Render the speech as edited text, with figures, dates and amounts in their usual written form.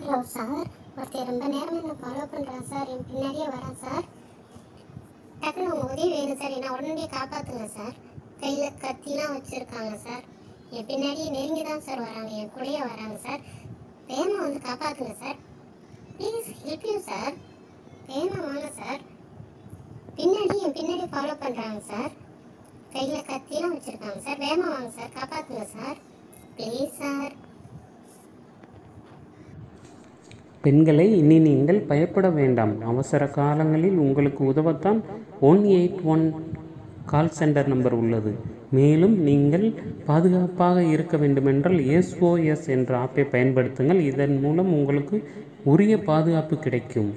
Hello sir, ஒருத்தர் ரொம்ப நேரம் என்ன ஃபாலோ பண்ணுறான் சார். என் பின்னாடியே வரான் சார். டக்குன்னு உங்கள் உதவி வேணும் சார். என்ன உடனடியே காப்பாற்றுங்க சார். கையில் கத்திலாம் வச்சுருக்காங்க சார். என் பின்னாடியே நெருங்கி தான் சார் வராங்க, என் கூடயே வராங்க சார். வேகமாக வந்து காப்பாற்றுங்க sir. Please help you sir. வேகமாக வாங்க சார். என் பின்னாடி ஃபாலோ பண்ணுறாங்க சார். கையில் கத்திலாம் வச்சுருக்காங்க சார். வேகமாக வாங்க சார், காப்பாற்றுங்க சார். Please sir. பெண்களை இனி நீங்கள் பயப்பட வேண்டாம். அவசர காலங்களில் உங்களுக்கு உதவத்தான் 181 கால் சென்டர் நம்பர் உள்ளது. மேலும் நீங்கள் பாதுகாப்பாக இருக்க வேண்டுமென்றால் SOS என்ற ஆப்பை பயன்படுத்துங்கள். இதன் மூலம் உங்களுக்கு உரிய பாதுகாப்பு கிடைக்கும்.